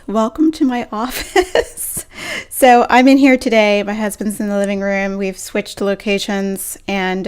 Welcome to my office. So I'm in here today. My husband's in the living room. We've switched locations and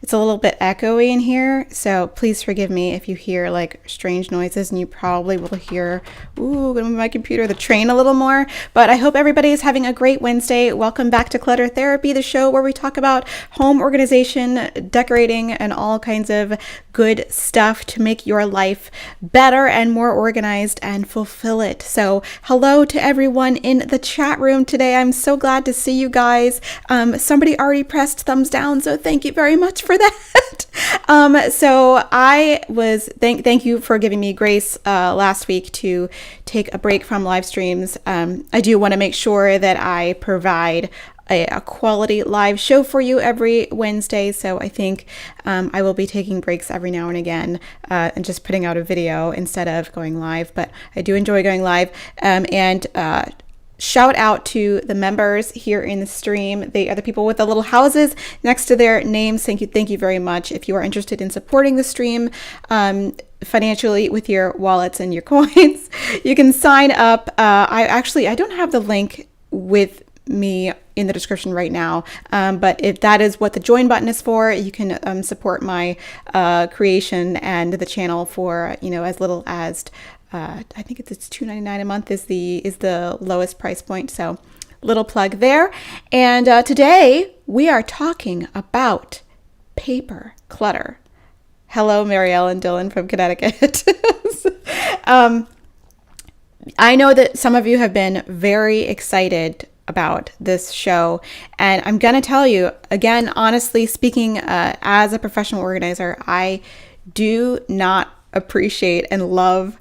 it's a little bit echoey in here. So please forgive me if you hear like strange noises, and you probably will hear, my computer, the train a little more. But I hope everybody is having a great Wednesday. Welcome back to Clutter Therapy, the show where we talk about home organization, decorating, and all kinds of good stuff to make your life better and more organized and fulfill it. So hello to everyone in the chat room today. I'm so glad to see you guys. Somebody already pressed thumbs down, so thank you very much for that. So I was thank you for giving me grace last week to take a break from live streams. I do want to make sure that I provide a quality live show for you every Wednesday. So I think I will be taking breaks every now and again and just putting out a video instead of going live. But I do enjoy going live. Shout out to the members here in the stream. They are the people with the little houses next to their names. Thank you very much. If you are interested in supporting the stream financially with your wallets and your coins, you can sign up. I don't have the link with me in the description right now, but if that is what the join button is for, you can support my creation and the channel for as little as I think it's $2.99 a month is the lowest price point. So little plug there. And today we are talking about paper clutter. Hello, Marielle and Dylan from Connecticut. I know that some of you have been very excited about this show, and I'm going to tell you again, honestly speaking, as a professional organizer, I do not appreciate and love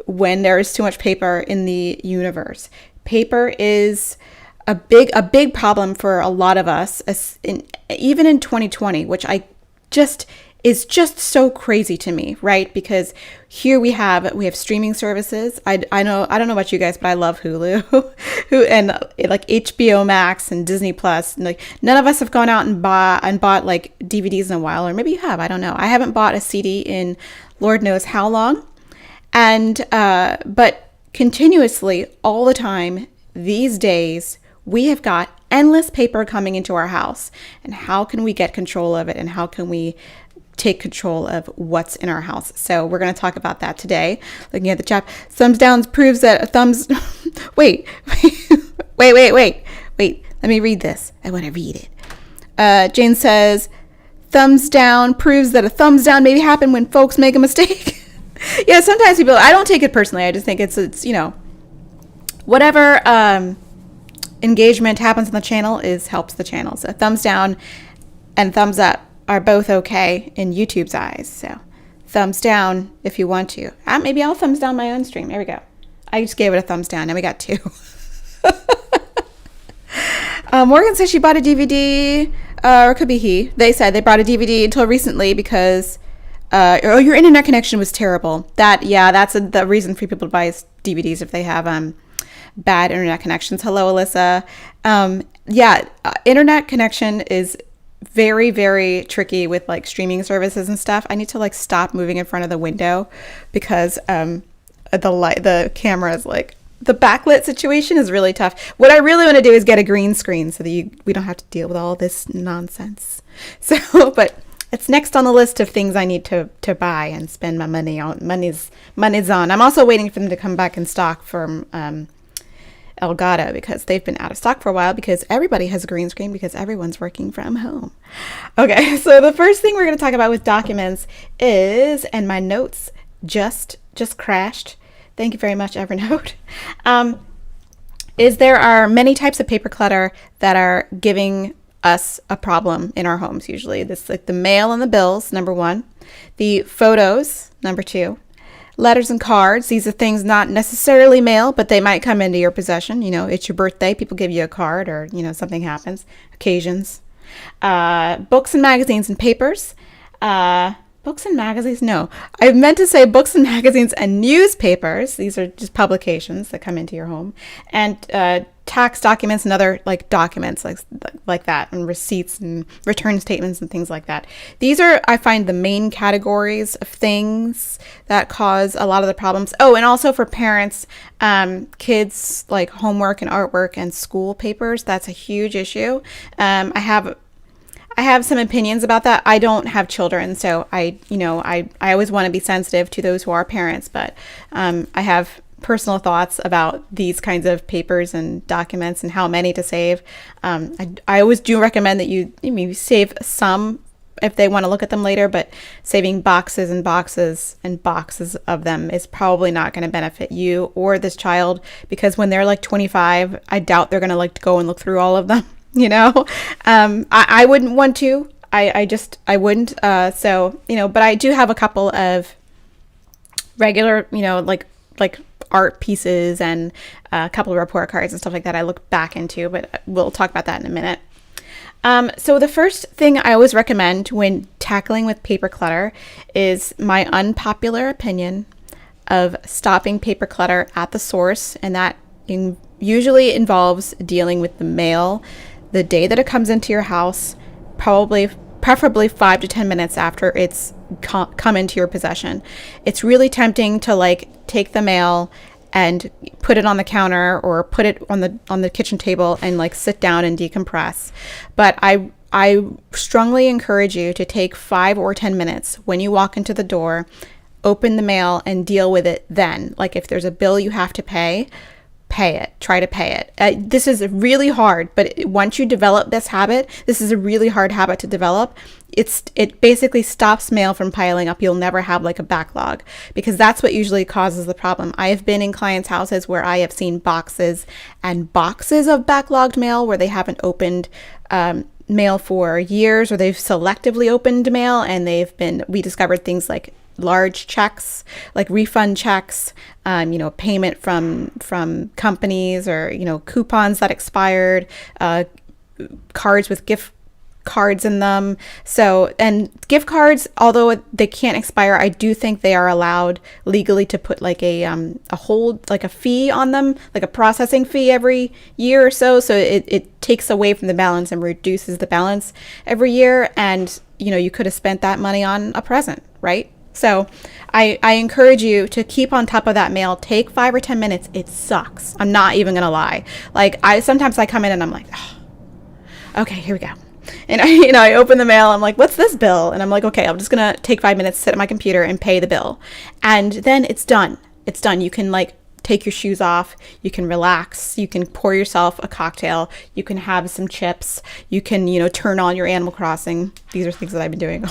when there is too much paper in the universe. Paper is a big problem for a lot of us, even in 2020, which is just so crazy to me, right? Because here we have streaming services. I don't know about you guys, but I love Hulu, and like HBO Max and Disney Plus. And like none of us have gone out and bought like DVDs in a while, or maybe you have. I don't know. I haven't bought a CD in Lord knows how long, and but continuously all the time these days we have got endless paper coming into our house. And how can we get control of it? And how can we take control of what's in our house? So we're going to talk about that today. Looking at the chat, thumbs down proves that thumbs. wait. Let me read this. I want to read it. Jane says, thumbs down proves that a thumbs down may happen when folks make a mistake. Yeah, sometimes people. I don't take it personally. I just think it's whatever engagement happens on the channel helps the channel. So thumbs down and thumbs up are both okay in YouTube's eyes. So thumbs down if you want to. Maybe I'll thumbs down my own stream. There we go. I just gave it a thumbs down and we got 2. Morgan says she bought a DVD, or it could be he. They said they bought a DVD until recently because your internet connection was terrible. That's the reason for people to buy DVDs if they have bad internet connections. Hello, Alyssa. Internet connection is very, very tricky with like streaming services and stuff. I need to like stop moving in front of the window because the camera is like, the backlit situation is really tough. What I really want to do is get a green screen so that we don't have to deal with all this nonsense. So, but it's next on the list of things I need to buy and spend my money on. Money's on. I'm also waiting for them to come back in stock from Elgato because they've been out of stock for a while because everybody has a green screen because everyone's working from home. Okay, so the first thing we're going to talk about with documents is, and my notes just crashed. Thank you very much, Evernote. Is there are many types of paper clutter that are giving us a problem in our homes usually. This like the mail and the bills, number 1. The photos, number 2. Letters and cards. These are things not necessarily mail, but they might come into your possession. It's your birthday. People give you a card or, something happens. Occasions. Books and magazines and papers. Books and magazines? No. I meant to say books and magazines and newspapers. These are just publications that come into your home. And tax documents and other documents like that, and receipts and return statements and things like that. These are, I find, the main categories of things that cause a lot of the problems. Oh, and also for parents, kids like homework and artwork and school papers. That's a huge issue. I have some opinions about that. I don't have children, so I always want to be sensitive to those who are parents, but I have personal thoughts about these kinds of papers and documents and how many to save. I always do recommend that you maybe save some if they want to look at them later, but saving boxes and boxes and boxes of them is probably not going to benefit you or this child, because when they're 25, I doubt they're going to go and look through all of them. I wouldn't want to. I wouldn't. But I do have a couple of regular, like art pieces and a couple of report cards and stuff like that I look back into, but we'll talk about that in a minute. So the first thing I always recommend when tackling with paper clutter is my unpopular opinion of stopping paper clutter at the source, and that usually involves dealing with the mail the day that it comes into your house, preferably 5 to 10 minutes after it's come into your possession. It's really tempting to take the mail and put it on the counter or put it on the kitchen table and sit down and decompress. But I strongly encourage you to take 5 or 10 minutes when you walk into the door, open the mail and deal with it then. If there's a bill you have to pay it. Try to pay it. This is really hard, but once you develop this habit, this is a really hard habit to develop. It basically stops mail from piling up. You'll never have a backlog, because that's what usually causes the problem. I have been in clients' houses where I have seen boxes and boxes of backlogged mail where they haven't opened mail for years, or they've selectively opened mail and we discovered things like large checks, like refund checks, payment from companies, or, coupons that expired, cards with gift cards in them. So, and gift cards, although they can't expire, I do think they are allowed legally to put like a hold, like a fee on them, like a processing fee every year or so. So it takes away from the balance and reduces the balance every year. And, you could have spent that money on a present, right? So I encourage you to keep on top of that mail. Take 5 or 10 minutes. It sucks. I'm not even going to lie. Like sometimes I come in and I'm like, oh, okay, here we go. And I open the mail. I'm like, what's this bill? And I'm like, okay, I'm just going to take 5 minutes, sit at my computer and pay the bill. And then it's done. It's done. You can take your shoes off. You can relax. You can pour yourself a cocktail. You can have some chips. You can, turn on your Animal Crossing. These are things that I've been doing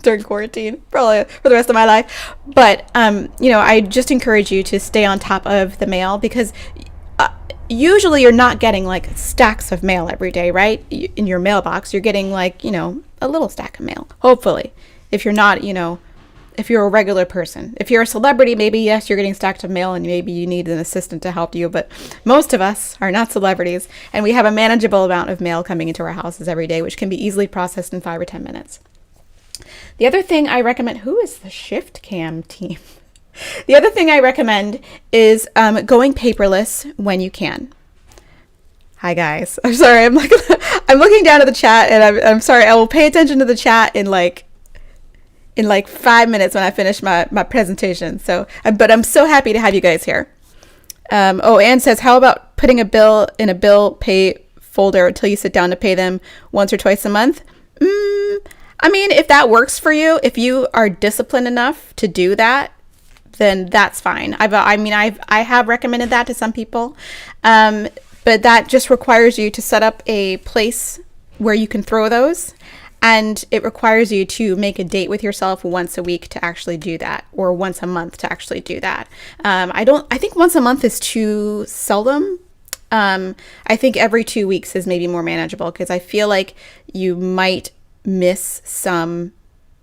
during quarantine, probably for the rest of my life. But, I just encourage you to stay on top of the mail, because usually you're not getting stacks of mail every day, right? In your mailbox, you're getting a little stack of mail, hopefully. If you're not, if you're a regular person. If you're a celebrity, maybe, yes, you're getting stacks of mail and maybe you need an assistant to help you. But most of us are not celebrities, and we have a manageable amount of mail coming into our houses every day, which can be easily processed in 5 or 10 minutes. The other thing I recommend, who is the Shift Cam team? The other thing I recommend is going paperless when you can. Hi guys, I'm sorry. I'm looking down at the chat, and I'm sorry. I will pay attention to the chat in 5 minutes when I finish my presentation. So, but I'm so happy to have you guys here. Anne says, how about putting a bill in a bill pay folder until you sit down to pay them once or twice a month? I mean, if that works for you, if you are disciplined enough to do that, then that's fine. I have recommended that to some people, but that just requires you to set up a place where you can throw those, and it requires you to make a date with yourself once a week to actually do that, or once a month to actually do that. I think once a month is too seldom. I think every 2 weeks is maybe more manageable, because I feel like you might miss some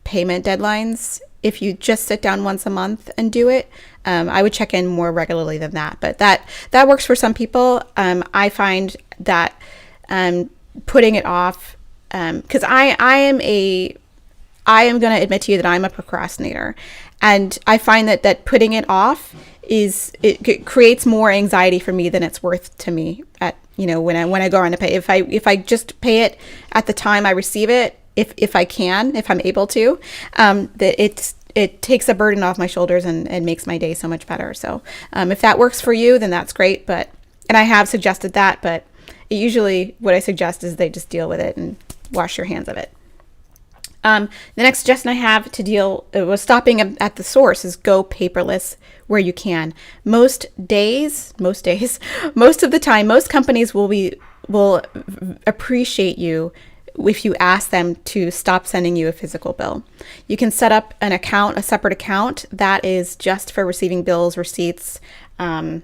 payment deadlines if you just sit down once a month and do it. I would check in more regularly than that, but that works for some people. I find that putting it off, because I am going to admit to you that I'm a procrastinator, and I find that putting it off it creates more anxiety for me than it's worth to me when I go around to pay. If I just pay it at the time I receive it, if I'm able to, it takes a burden off my shoulders and makes my day so much better. So if that works for you, then that's great. And I have suggested that, but usually what I suggest is they just deal with it and wash your hands of it. The next suggestion I have to deal with stopping at the source is go paperless where you can. Most of the time, most companies will appreciate you if you ask them to stop sending you a physical bill. You can set up a separate account that is just for receiving bills, receipts, like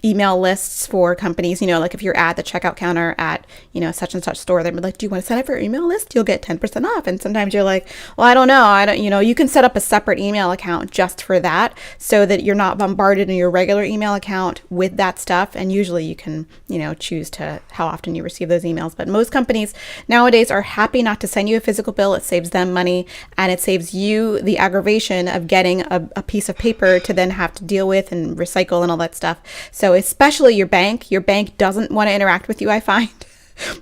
email lists for companies. Like if you're at the checkout counter at such and such store, they're like, do you want to sign up for your email list? You'll get 10% off. And sometimes you're like, well, I don't know. You can set up a separate email account just for that, so that you're not bombarded in your regular email account with that stuff. And usually you can choose to how often you receive those emails. But most companies nowadays are happy not to send you a physical bill. It saves them money, and it saves you the aggravation of getting a piece of paper to then have to deal with and recycle and all that stuff. So especially your bank doesn't want to interact with you, I find.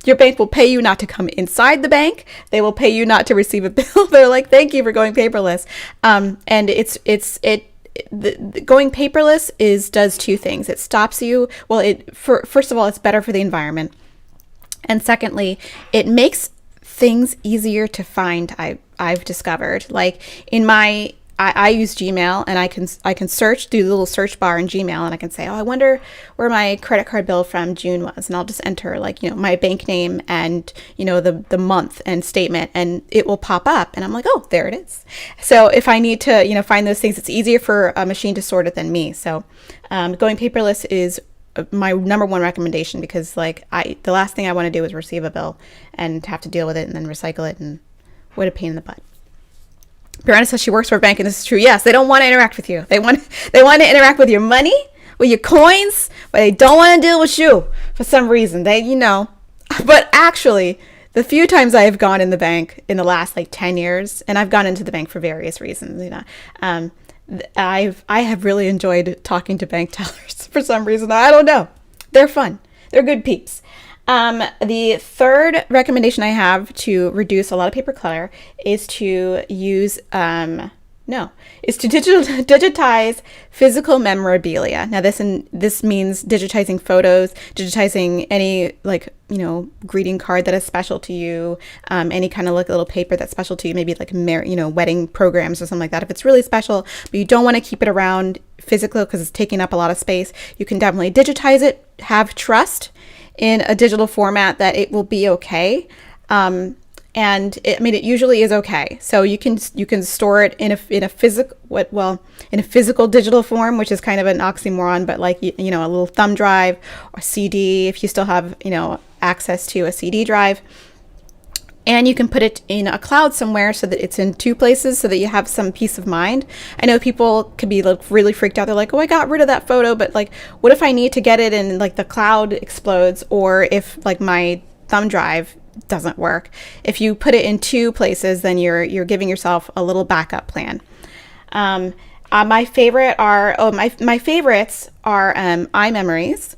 Your bank will pay you not to come inside the bank. They will pay you not to receive a bill. They're like, thank you for going paperless. And going paperless does two things. It stops you. Well, first of all, it's better for the environment. And secondly, it makes things easier to find. I've discovered, like I use Gmail, and I can search through the little search bar in Gmail, and I can say, I wonder where my credit card bill from June was, and I'll just enter my bank name and the month and statement, and it will pop up, and I'm like, oh, there it is. So if I need to find those things, it's easier for a machine to sort it than me. So going paperless is my number one recommendation, because the last thing I want to do is receive a bill and have to deal with it and then recycle it, and what a pain in the butt. Brianna says she works for a bank, and this is true. Yes, they don't want to interact with you. They want to interact with your money, with your coins, but they don't want to deal with you for some reason. But actually, the few times I have gone in the bank in the last like 10 years, and I've gone into the bank for various reasons, I have really enjoyed talking to bank tellers for some reason. I don't know. They're fun. They're good peeps. The third recommendation I have to reduce a lot of paper clutter is to digitize physical memorabilia. Now this means digitizing photos, digitizing any greeting card that is special to you, any kind of little paper that's special to you, maybe like wedding programs or something like that. If it's really special, but you don't want to keep it around physically because it's taking up a lot of space, you can definitely digitize it. Have trust in a digital format that it will be okay. It usually is okay. So you can store it in a physical digital form, which is kind of an oxymoron, but like, a little thumb drive or CD, if you still have, access to a CD drive. And you can put it in a cloud somewhere so that it's in two places so that you have some peace of mind. I know people could be really freaked out. They're like, oh, I got rid of that photo, but like, what if I need to get it and like the cloud explodes, or if like my thumb drive doesn't work? If you put it in two places, then you're giving yourself a little backup plan. My favorites are iMemories.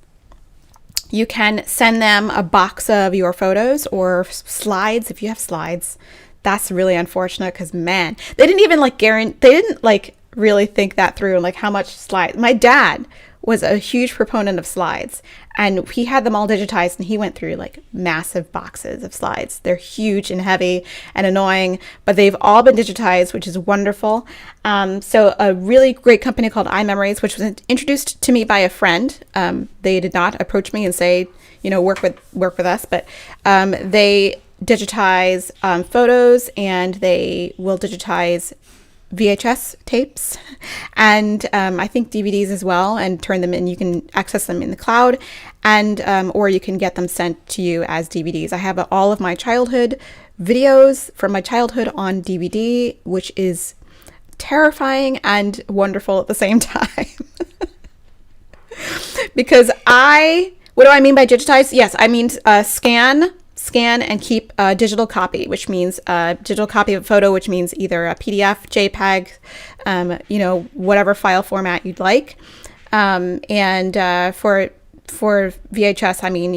You can send them a box of your photos or slides if you have slides. That's really unfortunate because, man, they didn't really think that through, like how much slides. My dad was a huge proponent of slides, and he had them all digitized, and he went through like massive boxes of slides. They're huge and heavy and annoying, but they've all been digitized, which is wonderful. So a really great company called iMemories, which was introduced to me by a friend. They did not approach me and say, work with us, but they digitize photos, and they will digitize VHS tapes and I think DVDs as well, and turn them in. You can access them in the cloud, and or you can get them sent to you as DVDs. I have all of my childhood videos from my childhood on DVD, which is terrifying and wonderful at the same time. Because what do I mean by digitize? Yes, I mean scan and keep a digital copy, which means a digital copy of a photo, which means either a PDF, JPEG, whatever file format you'd like. For VHS, I mean,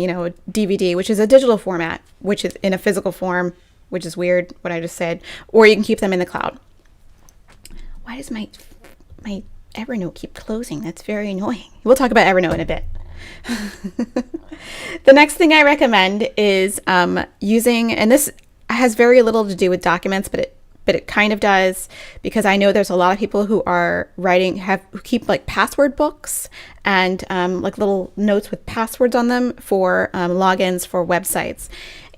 DVD, which is a digital format, which is in a physical form, which is weird what I just said, or you can keep them in the cloud. Why does my Evernote keep closing? That's very annoying. We'll talk about Evernote in a bit. The next thing I recommend is using, and this has very little to do with documents, but it kind of does, because I know there's a lot of people who are who keep like password books and like little notes with passwords on them for logins for websites.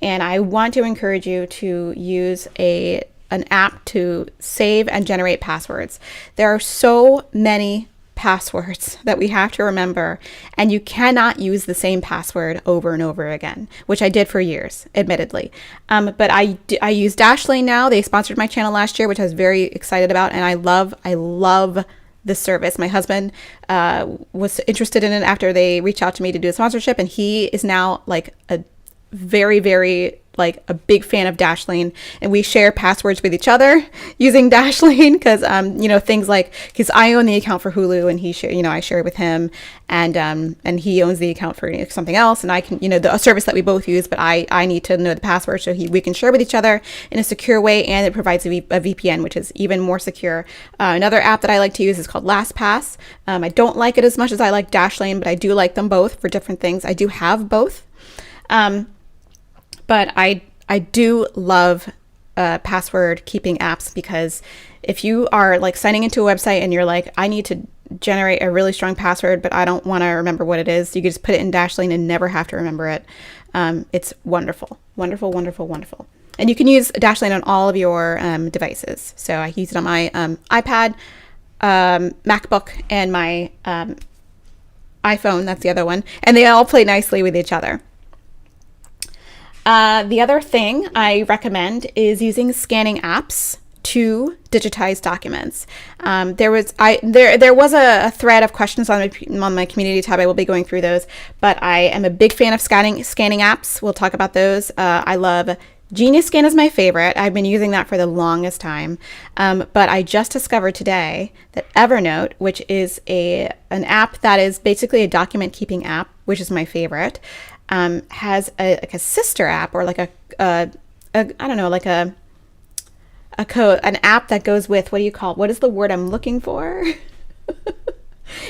And I want to encourage you to use an app to save and generate passwords. There are so many passwords that we have to remember, and you cannot use the same password over and over again, which I did for years, admittedly. But I use Dashlane now. They sponsored my channel last year, which I was very excited about, and I love this service. My husband was interested in it after they reached out to me to do a sponsorship, and he is now like a very, very a big fan of Dashlane, and we share passwords with each other using Dashlane because things like, because I own the account for Hulu, and I share it with him, and he owns the account for something else, and I can a service that we both use, but I need to know the password so we can share with each other in a secure way, and it provides a VPN, which is even more secure. Another app that I like to use is called LastPass. I don't like it as much as I like Dashlane, but I do like them both for different things. I do have both. But I do love password keeping apps, because if you are like signing into a website and you're like, I need to generate a really strong password, but I don't want to remember what it is, you can just put it in Dashlane and never have to remember it. It's wonderful, wonderful, wonderful, wonderful. And you can use Dashlane on all of your devices. So I use it on my iPad, MacBook, and my iPhone. That's the other one. And they all play nicely with each other. The other thing I recommend is using scanning apps to digitize documents. There was a thread of questions on my community tab. I will be going through those, but I am a big fan of scanning apps. We'll talk about those. I love Genius Scan is my favorite. I've been using that for the longest time. But I just discovered today that Evernote, which is an app that is basically a document keeping app, which is my favorite, has a sister app, or like an app that goes with, what is the word I'm looking for?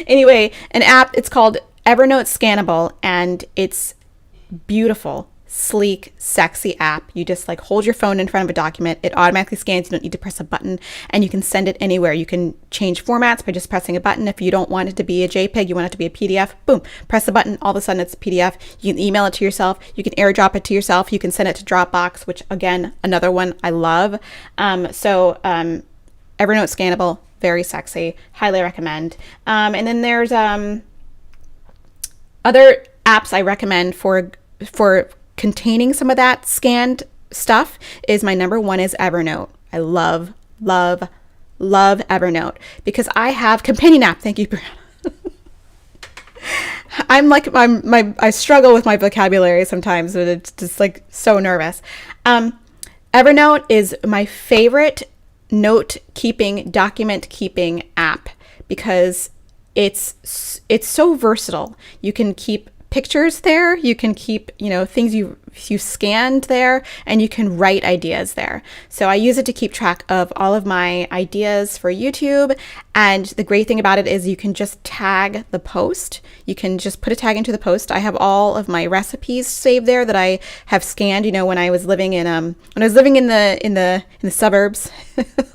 Anyway, an app, it's called Evernote Scannable, and it's beautiful, sleek, sexy app. You just like hold your phone in front of a document. It automatically scans. You don't need to press a button, and you can send it anywhere. You can change formats by just pressing a button. If you don't want it to be a JPEG, you want it to be a PDF, boom, press the button. All of a sudden it's a PDF. You can email it to yourself. You can airdrop it to yourself. You can send it to Dropbox, which again, another one I love. Evernote Scannable, very sexy, highly recommend. And then there's other apps I recommend for containing some of that scanned stuff. Is my number one is Evernote. I love Evernote because I have companion app. Thank you, Brianna. I struggle with my vocabulary sometimes, but it's just like so nervous. Evernote is my favorite note keeping, document keeping app because it's so versatile. You can keep pictures there, you can keep, things you scanned there, and you can write ideas there. So I use it to keep track of all of my ideas for YouTube. And the great thing about it is you can just tag the post. You can just put a tag into the post. I have all of my recipes saved there that I have scanned. When I was living in the suburbs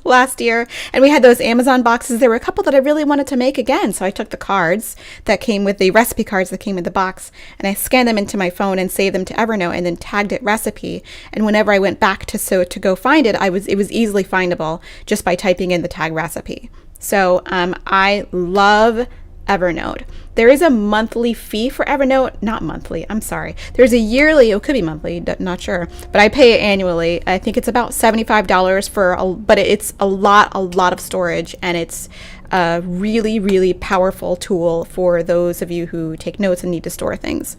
last year, and we had those Amazon boxes. There were a couple that I really wanted to make again. So I took the cards that came with the recipe cards that came in the box, and I scanned them into my phone and saved them to Evernote, and then tagged it recipe. And whenever I went back to go find it, it was easily findable just by typing in the tag recipe. So I love Evernote. There is a monthly fee for Evernote, not monthly, I'm sorry. There's a yearly, it could be monthly, not sure, but I pay it annually. I think it's about $75 but it's a lot of storage, and it's a really, really powerful tool for those of you who take notes and need to store things.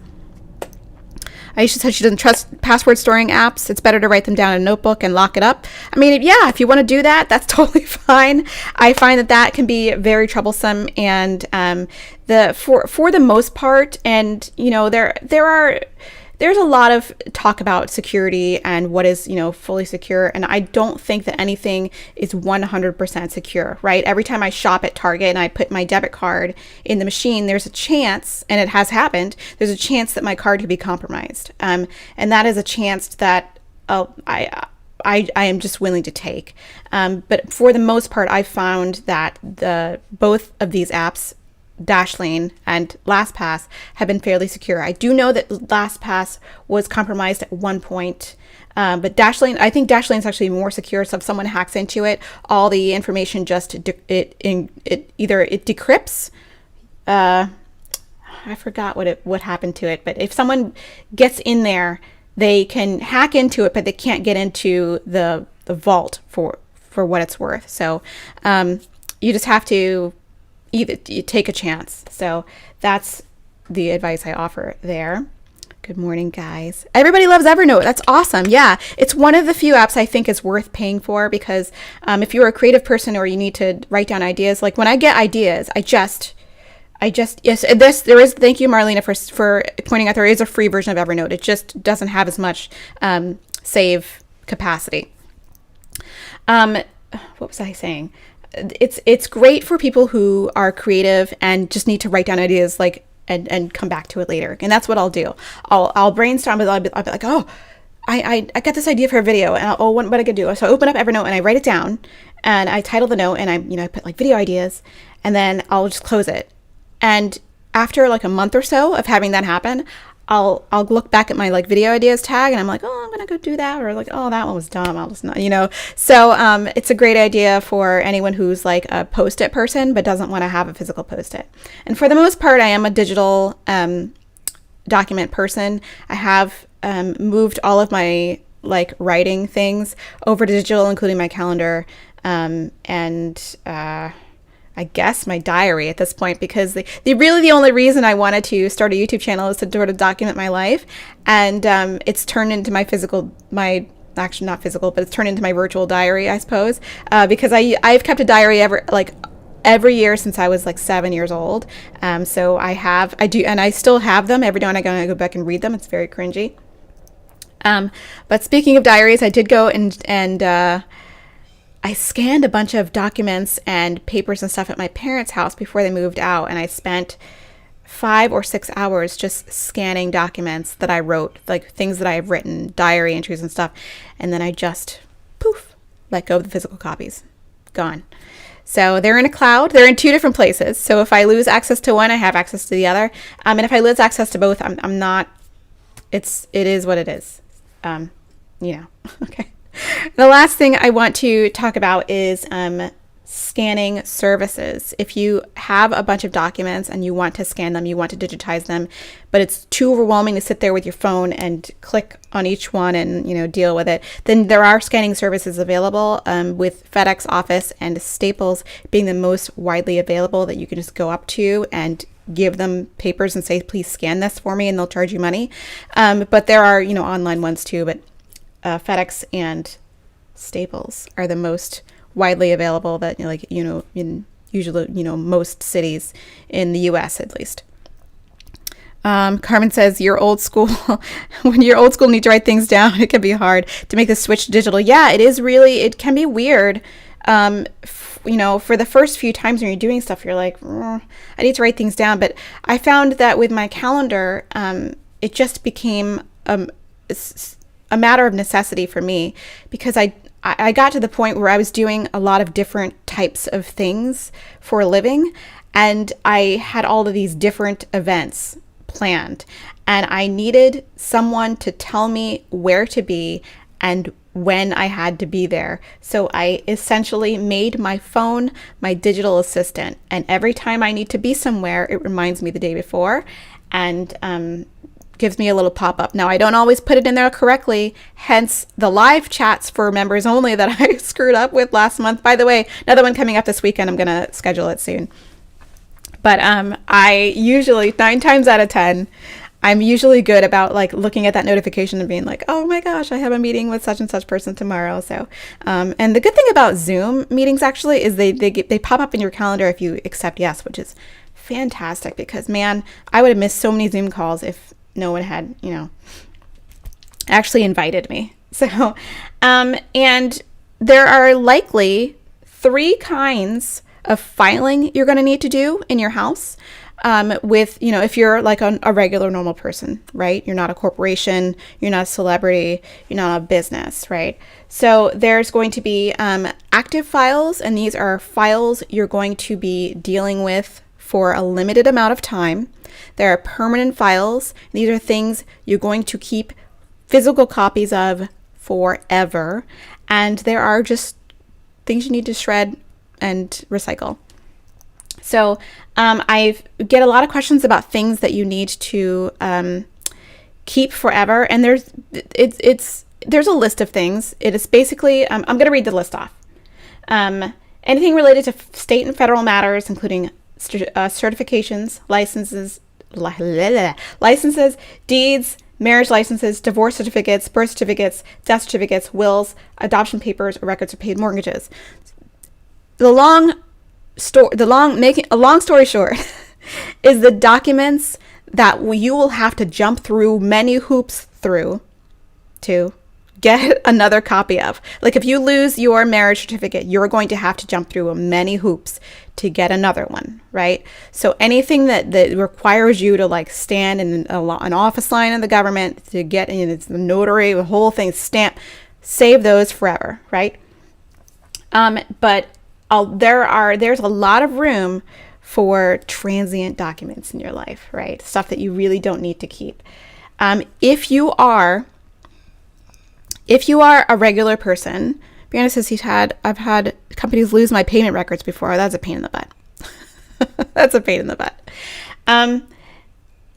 Aisha said she doesn't trust password storing apps. It's better to write them down in a notebook and lock it up. I mean, yeah, if you want to do that, that's totally fine. I find that can be very troublesome, and for the most part, and there's a lot of talk about security and what is, fully secure. And I don't think that anything is 100% secure, right? Every time I shop at Target and I put my debit card in the machine, there's a chance, and it has happened, there's a chance that my card could be compromised. And that is a chance that I am just willing to take. But for the most part, I found that both of these apps, Dashlane and LastPass, have been fairly secure. I do know that LastPass was compromised at one point, but Dashlane, I think Dashlane is actually more secure. So if someone hacks into it, all the information just either it decrypts. I forgot what happened to it, but if someone gets in there, they can hack into it, but they can't get into the vault for what it's worth. So you just have to you take a chance. So that's the advice I offer there. Good morning, guys. Everybody loves Evernote. That's awesome. Yeah, it's one of the few apps I think is worth paying for, because if you're a creative person or you need to write down ideas, like when I get ideas, yes, there is, thank you, Marlena, for pointing out there is a free version of Evernote. It just doesn't have as much save capacity. What was I saying? It's great for people who are creative and just need to write down ideas, like and come back to it later. And that's what I'll do. I'll brainstorm, but I'll be like, oh, I got this idea for a video, and what I could do. So I open up Evernote and I write it down, and I title the note, and I put like video ideas, and then I'll just close it. And after like a month or so of having that happen, I'll look back at my like video ideas tag, and I'm like, oh, I'm gonna go do that, or like, oh, that one was dumb, I'll just not, So it's a great idea for anyone who's like a Post-it person but doesn't want to have a physical Post-it. And for the most part, I am a digital document person. I have moved all of my like writing things over to digital, including my calendar. I guess my diary at this point, because the only reason I wanted to start a YouTube channel is to sort of document my life. And it's turned into actually not physical, but it's turned into my virtual diary, I suppose, because I've kept a diary every year since I was like 7 years old. So I do, and I still have them. Every now and again I go back and read them. It's very cringy. But speaking of diaries, I did go and I scanned a bunch of documents and papers and stuff at my parents' house before they moved out, and I spent 5 or 6 hours just scanning documents that I wrote, like things that I have written, diary entries and stuff, and then I just let go of the physical copies. Gone. So they're in a cloud. They're in 2 different places. So if I lose access to one, I have access to the other. And if I lose access to both, I'm not. It is what it is. Okay. The last thing I want to talk about is scanning services. If you have a bunch of documents and you want to scan them, you want to digitize them, but it's too overwhelming to sit there with your phone and click on each one and deal with it, then there are scanning services available, with FedEx Office and Staples being the most widely available, that you can just go up to and give them papers and say, please scan this for me, and they'll charge you money. But there are online ones too, but FedEx and Staples are the most widely available, that in usually most cities in the US at least. Carmen says, you're old school. When you're old school and need to write things down, it can be hard to make the switch to digital. Yeah, it can be weird. For the first few times when you're doing stuff, you're like, I need to write things down. But I found that with my calendar, it just became a matter of necessity for me, because I got to the point where I was doing a lot of different types of things for a living, and I had all of these different events planned, and I needed someone to tell me where to be and when I had to be there. So I essentially made my phone my digital assistant, and every time I need to be somewhere, it reminds me the day before and gives me a little pop-up. Now, I don't always put it in there correctly, hence the live chats for members only that I screwed up with last month. By the way, another one coming up this weekend. I'm going to schedule it soon. But I usually, 9 times out of 10, I'm usually good about looking at that notification and being like, oh my gosh, I have a meeting with such and such person tomorrow. So, and the good thing about Zoom meetings actually is they pop up in your calendar if you accept yes, which is fantastic, because man, I would have missed so many Zoom calls if no one had, actually invited me. So, and there are likely 3 kinds of filing you're going to need to do in your house. With, if you're like a regular normal person, right? You're not a corporation, you're not a celebrity, you're not a business, right? So there's going to be active files, and these are files you're going to be dealing with for a limited amount of time. There are permanent files. These are things you're going to keep physical copies of forever. And there are just things you need to shred and recycle. So I get a lot of questions about things that you need to keep forever, and there's a list of things. It is basically I'm going to read the list off. Anything related to state and federal matters, including certifications, licenses, deeds, marriage licenses, divorce certificates, birth certificates, death certificates, wills, adoption papers, or records of paid mortgages. Making a long story short is the documents that you will have to jump through many hoops through to get another copy of. Like if you lose your marriage certificate, you're going to have to jump through many hoops to get another one, right? So anything that requires you to stand in an office line in the government to get in, it's the notary, the whole thing, stamp, save those forever, right? But there's a lot of room for transient documents in your life, right? Stuff that you really don't need to keep. If you are a regular person, Brianna says I've had companies lose my payment records before. That's a pain in the butt. That's a pain in the butt.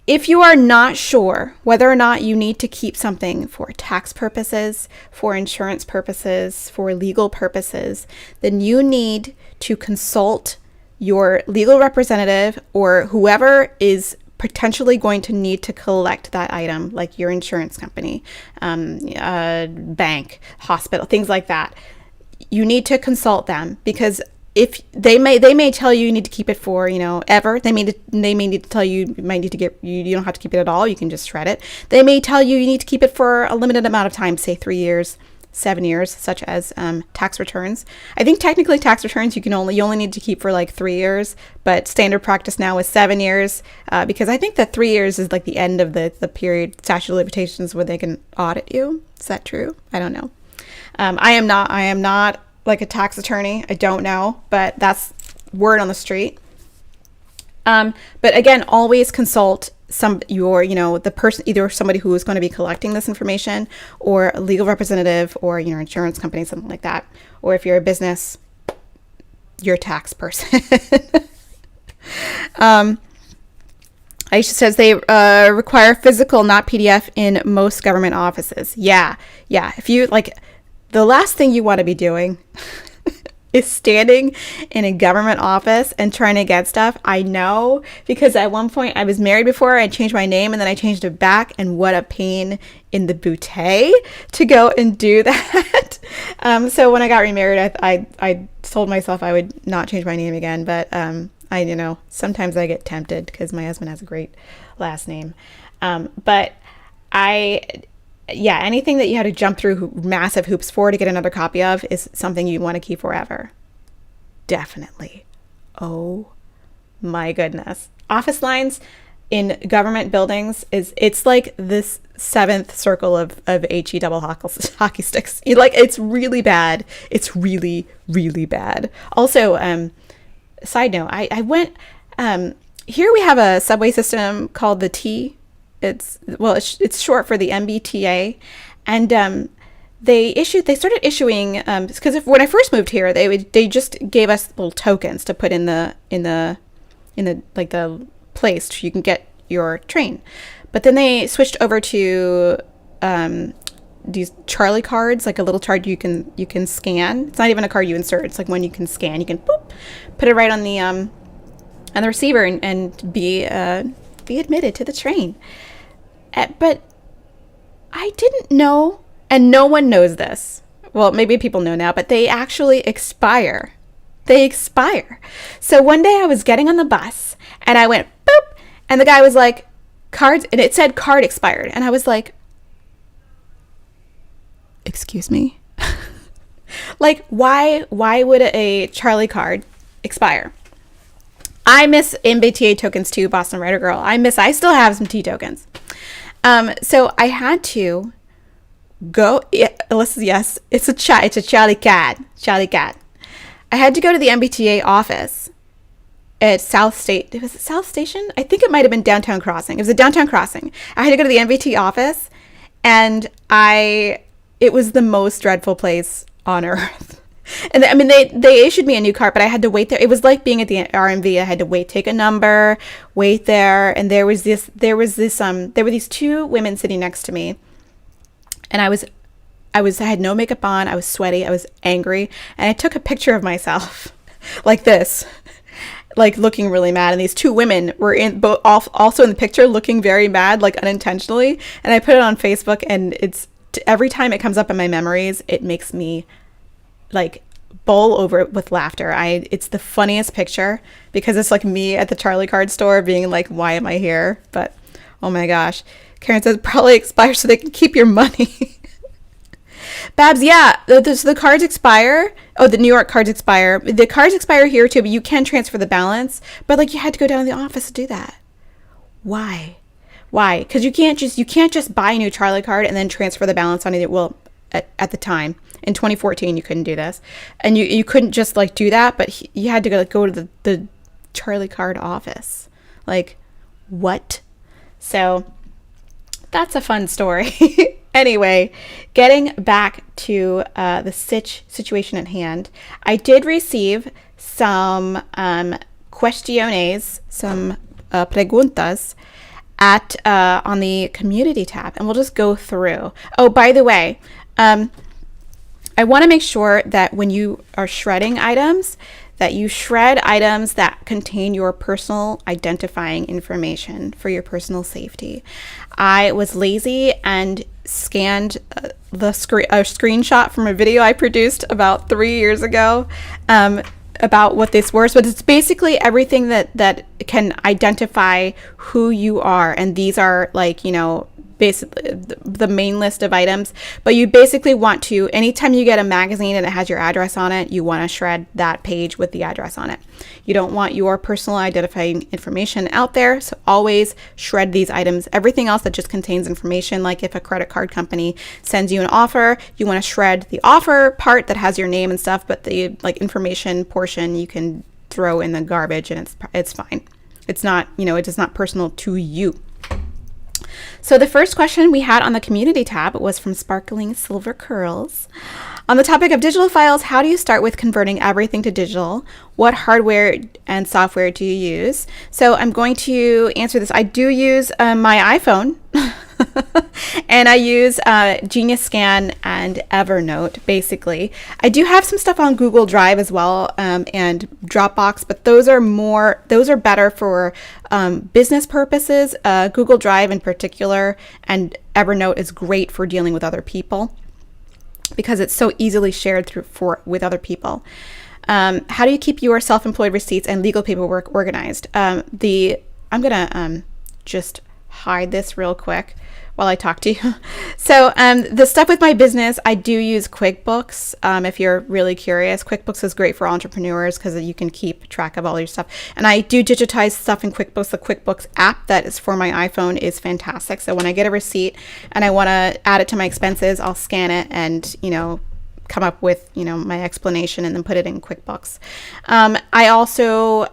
If you are not sure whether or not you need to keep something for tax purposes, for insurance purposes, for legal purposes, then you need to consult your legal representative or whoever is potentially going to need to collect that item, like your insurance company, bank, hospital, things like that. You need to consult them, because if they may tell you need to keep it for, ever. They may need to tell you might need to get you don't have to keep it at all. You can just shred it. They may tell you need to keep it for a limited amount of time, say 3 years, 7 years, such as tax returns. I think technically tax returns you only need to keep for like 3 years, but standard practice now is 7 years, because I think that 3 years is like the end of the period statute of limitations where they can audit you. Is that true? I don't know. I am not like a tax attorney. I don't know, but that's word on the street. But again, always consult the person, either somebody who is going to be collecting this information, or a legal representative, or insurance company, something like that. Or if you're a business, your tax person. Aisha says they require physical, not PDF, in most government offices. Yeah. If you the last thing you want to be doing is standing in a government office and trying to get stuff. I know, because at one point I was married before. I changed my name and then I changed it back, and what a pain in the bootay to go and do that. So when I got remarried, I told myself I would not change my name again, but sometimes I get tempted because my husband has a great last name. Anything that you had to jump through massive hoops for to get another copy of is something you want to keep forever. Definitely. Oh my goodness. Office lines in government buildings it's like this seventh circle of HE double hockey sticks. It's really bad. It's really, really bad. Also, side note, I went, here we have a subway system called the T. It's short for the MBTA, and they started issuing, because when I first moved here, they just gave us little tokens to put in the place so you can get your train. But then they switched over to these Charlie cards, like a little card you can scan. It's not even a card you insert. It's like one you can scan. You can boop, put it right on the receiver and be admitted to the train. But I didn't know, and no one knows this. Well, maybe people know now, but they actually expire. They expire. So one day I was getting on the bus and I went boop, and the guy was like, cards, and it said card expired. And I was like, excuse me? Why would a Charlie card expire? I miss MBTA tokens too, Boston Writer Girl. I still have some T tokens. So I had to go. Yes, it's a Charlie cat. I had to go to the MBTA office at South State. Was it South Station? I think it might have been Downtown Crossing. It was a Downtown Crossing. I had to go to the MBTA office, and it was the most dreadful place on earth. And I mean, they issued me a new card, but I had to wait there. It was like being at the RMV. I had to wait, take a number, wait there. And there were these two women sitting next to me, and I had no makeup on. I was sweaty. I was angry, and I took a picture of myself like this, like looking really mad. And these two women were also in the picture, looking very mad, like unintentionally. And I put it on Facebook, and every time it comes up in my memories, it makes me like bowl over with laughter. It's the funniest picture, because it's like me at the Charlie card store being like, why am I here? But oh my gosh. Karen says probably expire so they can keep your money. Babs, yeah, the cards expire. Oh, the New York cards expire. The cards expire here too, but you can transfer the balance. But like, you had to go down to the office to do that. Why? Because you can't just buy a new Charlie card and then transfer the balance on it. Well, at the time in 2014, you couldn't do this, and you couldn't just like do that. But you had to go to the Charlie card office. Like, what? So that's a fun story. Anyway, getting back to the situation at hand, I did receive some cuestiones, some preguntas, at on the community tab, and we'll just go through. Oh, by the way, I want to make sure that when you are shredding items, that you shred items that contain your personal identifying information for your personal safety. I was lazy and scanned a screenshot from a video I produced about 3 years ago about what this was, but it's basically everything that can identify who you are. And these are like, you know, basically the main list of items, but you basically want to, anytime you get a magazine and it has your address on it, you want to shred that page with the address on it. You don't want your personal identifying information out there, so always shred these items. Everything else that just contains information, like if a credit card company sends you an offer, you want to shred the offer part that has your name and stuff, but the like information portion you can throw in the garbage and it's fine. It's not, you know, it is not personal to you. So the first question we had on the community tab was from Sparkling Silver Curls. On the topic of digital files, how do you start with converting everything to digital? What hardware and software do you use? So I'm going to answer this. I do use my iPhone and I use Genius Scan and Evernote, basically. I do have some stuff on Google Drive as well, and Dropbox, but those are better for business purposes. Google Drive in particular, and Evernote is great for dealing with other people because it's so easily shared with other people. How do you keep your self-employed receipts and legal paperwork organized? I'm gonna just hide this real quick while I talk to you. So the stuff with my business, I do use QuickBooks. If you're really curious, QuickBooks is great for entrepreneurs because you can keep track of all your stuff. And I do digitize stuff in QuickBooks. The QuickBooks app that is for my iPhone is fantastic. So when I get a receipt and I want to add it to my expenses, I'll scan it and, you know, come up with, you know, my explanation and then put it in QuickBooks. I also,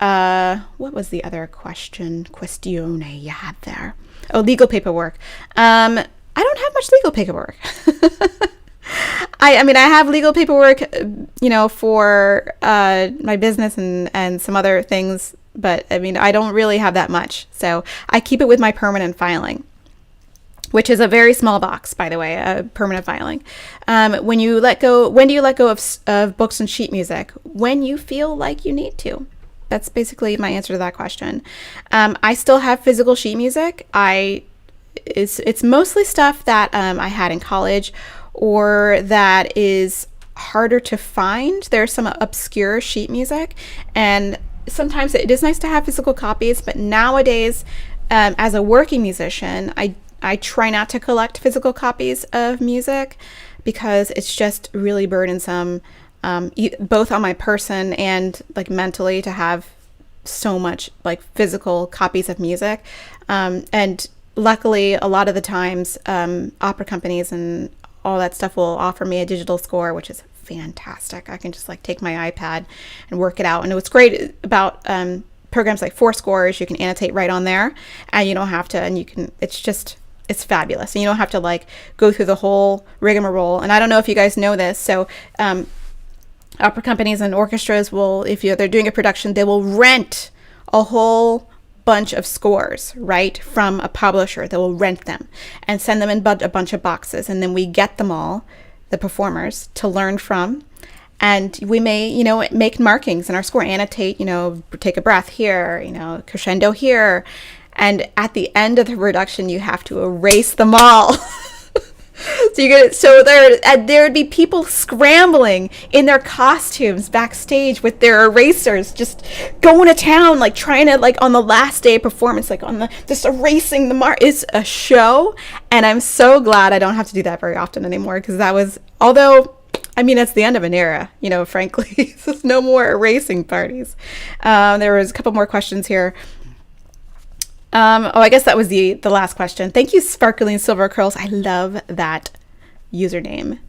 what was the other question you had there? Oh, legal paperwork. I don't have much legal paperwork. I mean, I have legal paperwork, you know, for my business and some other things, but I mean, I don't really have that much. So I keep it with my permanent filing, which is a very small box, by the way, permanent filing. When do you let go of books and sheet music? When you feel like you need to. That's basically my answer to that question. I still have physical sheet music. It's mostly stuff that I had in college or that is harder to find. There's some obscure sheet music, and sometimes it is nice to have physical copies, but nowadays, as a working musician, I try not to collect physical copies of music because it's just really burdensome, both on my person and like mentally, to have so much like physical copies of music. And luckily, a lot of the times, opera companies and all that stuff will offer me a digital score, which is fantastic. I can just like take my iPad and work it out. And what's great about programs like Fourscore is you can annotate right on there, and you don't have to, and you can, it's fabulous. And you don't have to like go through the whole rigmarole. And I don't know if you guys know this. So opera companies and orchestras will, if they're doing a production, they will rent a whole bunch of scores, right, from a publisher. They will rent them and send them in a bunch of boxes. And then we get them all, the performers, to learn from. And we may, you know, make markings in our score, annotate, you know, take a breath here, you know, crescendo here. And at the end of the production, you have to erase them all. So there would be people scrambling in their costumes backstage with their erasers, just going to town, like trying to, like on the last day of performance, like just erasing the mark. It's a show, and I'm so glad I don't have to do that very often anymore, because that was, although, I mean, it's the end of an era, you know, frankly. There's no more erasing parties. There was a couple more questions here. I guess that was the last question. Thank you, Sparkling Silver Curls. I love that username.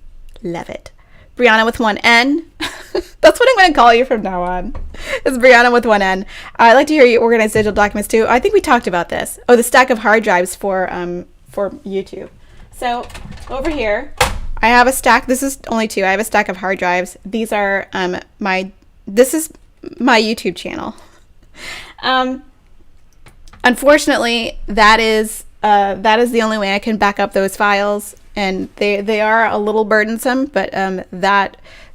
Love it. Brianna with one N. That's what I'm going to call you from now on. It's Brianna with one N. I'd like to hear you organize digital documents too. I think we talked about this. Oh, the stack of hard drives for YouTube. So over here, I have a stack. This is only two. I have a stack of hard drives. These are this is my YouTube channel. Unfortunately, that is the only way I can back up those files, and they are a little burdensome, but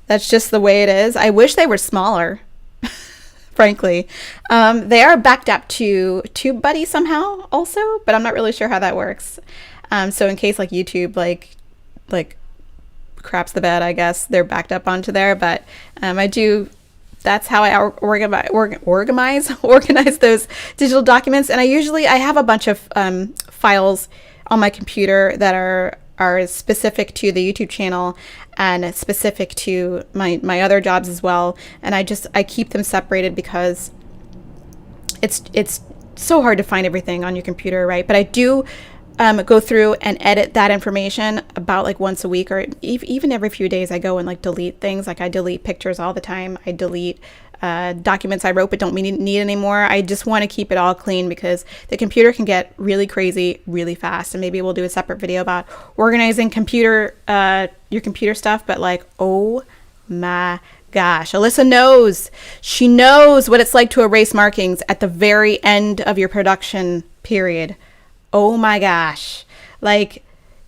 that's just the way it is. I wish they were smaller, frankly. They are backed up to TubeBuddy somehow also, but I'm not really sure how that works. So in case like YouTube like craps the bed, I guess they're backed up onto there, but I do. That's how I organize those digital documents. And I have a bunch of files on my computer that are specific to the YouTube channel and specific to my other jobs as well. And I keep them separated because it's so hard to find everything on your computer, right? But I do go through and edit that information about like once a week, or even every few days. I go and like delete things. Like I delete pictures all the time. I delete documents I wrote but don't need anymore. I just want to keep it all clean because the computer can get really crazy really fast. And maybe we'll do a separate video about organizing your computer stuff. But like, oh my gosh, Alyssa knows. She knows what it's like to erase markings at the very end of your production period. Oh my gosh. Like,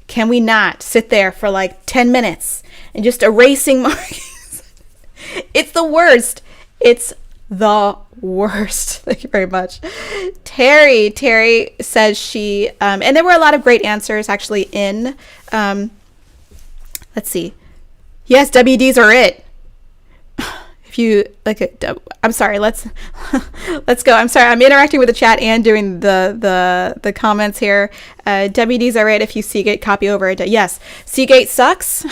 can we not sit there for like 10 minutes and just erasing markings? It's the worst. It's the worst. Thank you very much. Terry says she, and there were a lot of great answers actually in, let's see. Yes, WDs are it. If you like it, I'm sorry, let's go. I'm sorry, I'm interacting with the chat and doing the comments here. WDs are it. If you Seagate, copy over it. Yes, Seagate sucks.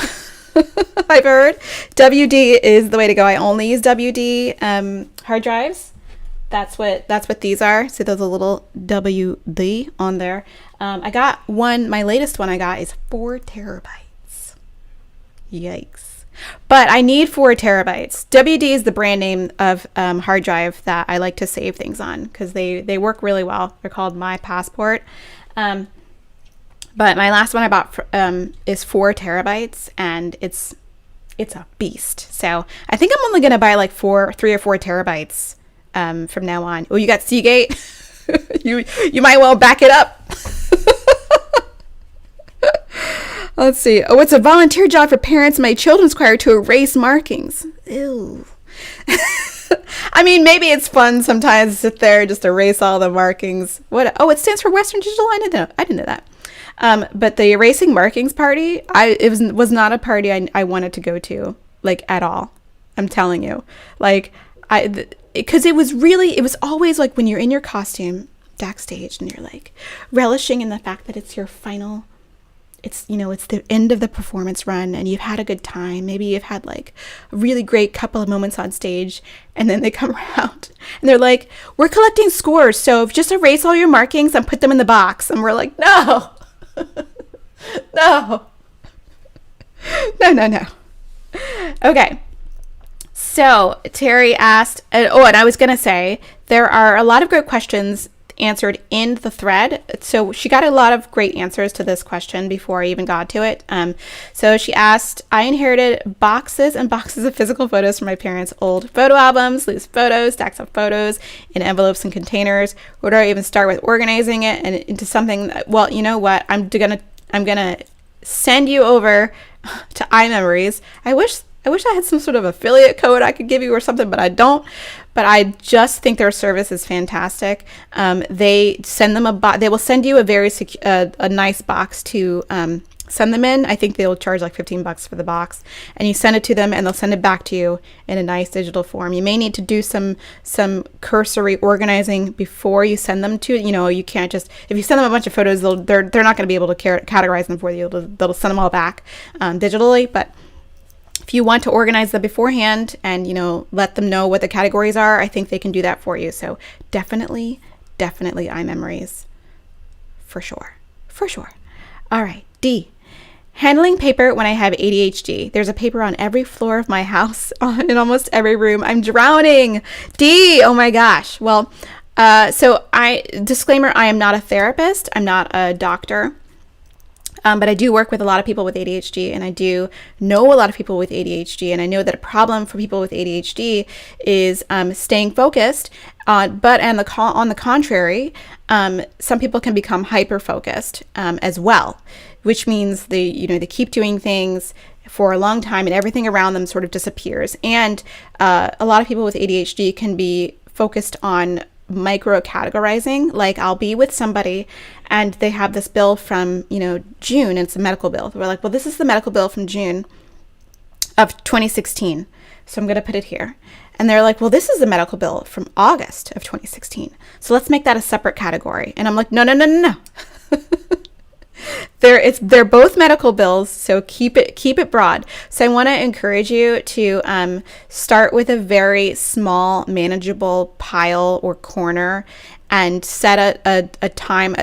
I've heard. WD is the way to go. I only use WD hard drives. That's what these are. So there's a little WD on there. I got one. My latest one I got is 4 terabytes. Yikes. But I need 4 terabytes. WD is the brand name of hard drive that I like to save things on because they work really well. They're called My Passport. But my last one I bought is 4 terabytes, and it's a beast. So I think I'm only going to buy like 3 or 4 terabytes from now on. Oh, you got Seagate? you might well back it up. Let's see. Oh, it's a volunteer job for parents in my children's choir to erase markings. Ew. I mean, maybe it's fun sometimes to sit there and just erase all the markings. What? Oh, it stands for Western Digital. I didn't know that. But the erasing markings party, it was not a party I wanted to go to, like, at all. I'm telling you. Like, because it was always like when you're in your costume backstage and you're like relishing in the fact that it's your final. It's the end of the performance run and you've had a good time. Maybe you've had like a really great couple of moments on stage, and then they come around and they're like, we're collecting scores, so just erase all your markings and put them in the box. And we're like, no, no. Okay. So Terry asked, and I was going to say, there are a lot of good questions answered in the thread. So she got a lot of great answers to this question before I even got to it. So she asked, I inherited boxes and boxes of physical photos from my parents' old photo albums, loose photos, stacks of photos in envelopes and containers. Where do I even start with organizing it and into something? Well, you know what? I'm gonna send you over to iMemories. I wish I had some sort of affiliate code I could give you or something, but I don't. But I just think their service is fantastic. They send them they will send you a very a nice box to send them in. I think they'll charge like $15 for the box, and you send it to them, and they'll send it back to you in a nice digital form. You may need to do some cursory organizing before you send them to. You can't just, if you send them a bunch of photos, they're not going to be able to categorize them for you. They'll send them all back digitally, but if you want to organize them beforehand and, let them know what the categories are, I think they can do that for you. So definitely iMemories. For sure. All right. D. Handling paper when I have ADHD. There's a paper on every floor of my house, in almost every room. I'm drowning. D. Oh my gosh. Well, disclaimer, I am not a therapist. I'm not a doctor. But I do work with a lot of people with ADHD, and I do know a lot of people with ADHD, and I know that a problem for people with ADHD is staying focused. But on the contrary, some people can become hyper focused as well, which means they keep doing things for a long time, and everything around them sort of disappears. And a lot of people with ADHD can be focused on micro categorizing. Like, I'll be with somebody and they have this bill from, June, and it's a medical bill. We're like, well, this is the medical bill from June of 2016. So I'm going to put it here. And they're like, well, this is the medical bill from August of 2016. So let's make that a separate category. And I'm like, no. They're both medical bills, so keep it broad. So I want to encourage you to start with a very small, manageable pile or corner, and set a time